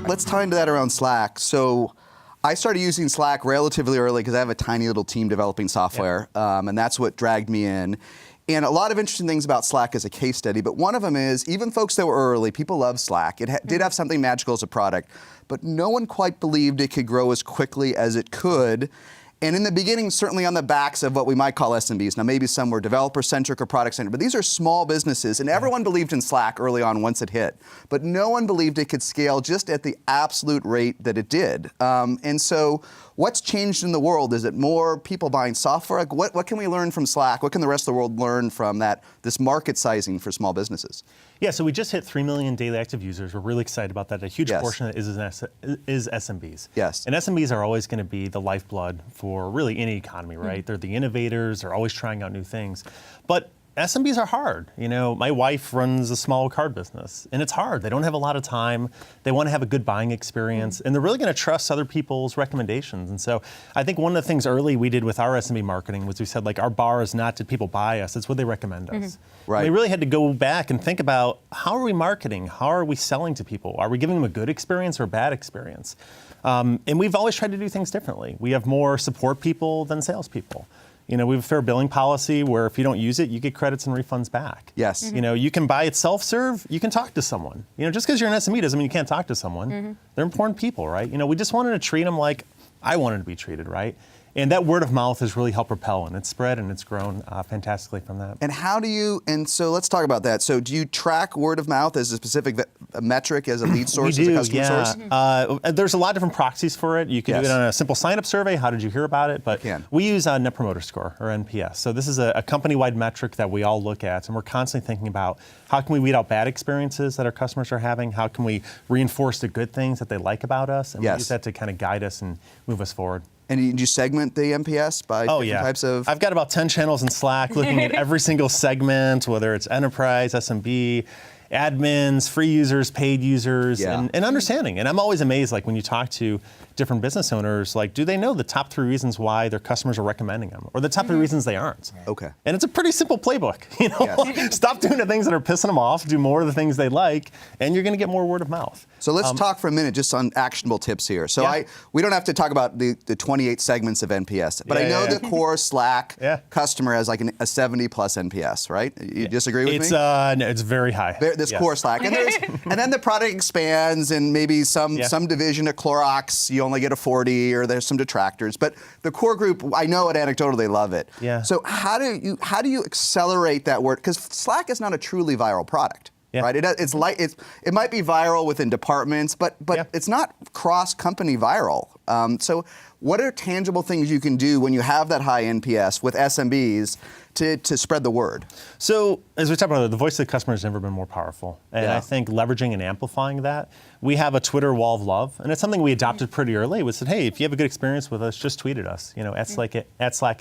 let's tie into that around Slack. So I started using Slack relatively early because I have a tiny little team developing software, and that's what dragged me in. And a lot of interesting things about Slack as a case study, but one of them is even folks that were early, people love Slack. It did have something magical as a product, but no one quite believed it could grow as quickly as it could. And in the beginning, certainly on the backs of what we might call SMBs. Now, maybe some were developer-centric or product-centric, but these are small businesses, and everyone believed in Slack early on once it hit. But no one believed it could scale just at the absolute rate that it did. And so what's changed in the world? Is it more people buying software? Like what can we learn from Slack? What can the rest of the world learn from this market sizing for small businesses? Yeah, so we just hit 3 million daily active users. We're really excited about that. A huge portion of it is SMBs. Yes. And SMBs are always going to be the lifeblood for really any economy, right? They're the innovators. They're always trying out new things. But SMBs are hard. You know, my wife runs a small card business, and it's hard. They don't have a lot of time. They want to have a good buying experience, and they're really going to trust other people's recommendations. And so I think one of the things early we did with our SMB marketing was we said, like, our bar is not did people buy us, it's what they recommend us. Right. And we really had to go back and think about how are we marketing? How are we selling to people? Are we giving them a good experience or a bad experience? And we've always tried to do things differently. We have more support people than salespeople. You know, we have a fair billing policy where if you don't use it, you get credits and refunds back. Yes. You know, you can buy it self-serve, you can talk to someone. You know, just because you're an SME doesn't mean you can't talk to someone. They're important people, right? You know, we just wanted to treat them like I wanted to be treated, right? And that word of mouth has really helped propel, and it's spread and it's grown fantastically from that. And how do you, and so let's talk about that. So do you track word of mouth as a specific metric, as a lead source, as a customer source? There's a lot of different proxies for it. You can do it on a simple sign-up survey. How did you hear about it? But we use Net Promoter Score, or NPS. So this is a company-wide metric that we all look at, and we're constantly thinking about how can we weed out bad experiences that our customers are having? How can we reinforce the good things that they like about us? And we use that to kind of guide us and move us forward. And do you segment the NPS by different types of? I've got about 10 channels in Slack looking at every single segment, whether it's enterprise, SMB, admins, free users, paid users, and understanding. And I'm always amazed, like when you talk to different business owners, like, do they know the top 3 reasons why their customers are recommending them, or the top 3 reasons they aren't? Okay. And it's a pretty simple playbook. You know, stop doing the things that are pissing them off, do more of the things they like, and you're going to get more word of mouth. So let's talk for a minute just on actionable tips here. So we don't have to talk about the 28 segments of NPS, but I know the core Slack customer has like a 70 plus NPS, right? You disagree with me? No, it's very high. This core Slack, and then the product expands, and maybe some division at Clorox you only get a 40, or there's some detractors. But the core group, I know it anecdotally, they love it. Yeah. So how do you accelerate that word? Because Slack is not a truly viral product. Right? It might be viral within departments, but it's not cross-company viral. So what are tangible things you can do when you have that high NPS with SMBs to spread the word? So as we talked about, the voice of the customer has never been more powerful. And I think leveraging and amplifying that, we have a Twitter wall of love, and it's something we adopted pretty early. We said, hey, if you have a good experience with us, just tweet at us, you know, at Slack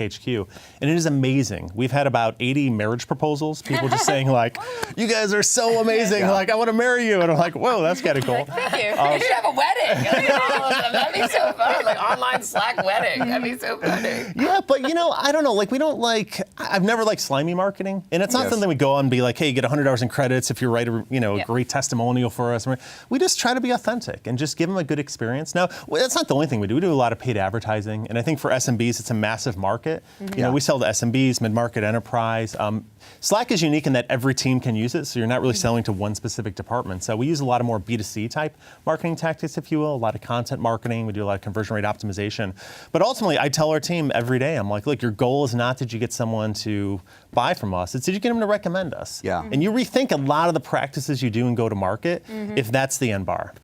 HQ. And it is amazing. We've had about 80 marriage proposals, people just saying like, you guys are so amazing, like I want to marry you. And I'm like, whoa, that's kind of cool. Thank you. You should have a wedding. That'd be so fun, like online Slack wedding. That'd be so funny. Yeah, but you know, I don't know, like I've never liked slimy marketing, and it's not something we go on and be like, hey, you get 100 hours in credits if you write a great testimonial for us. We just try to be authentic and just give them a good experience. Now, that's not the only thing we do. We do a lot of paid advertising, and I think for SMBs, it's a massive market. You know, we sell to SMBs, mid-market, enterprise. Slack is unique in that every team can use it, so you're not really selling to one specific department. So we use a lot of more B2C type marketing tactics, if you will, a lot of content marketing. We do a lot of conversion rate optimization. But ultimately, I tell our team every day, I'm like, look, your goal is not that you get someone to buy from us, it's that you get them to recommend us. Yeah. And you rethink a lot of the practices you do and go to market if that's the end bar.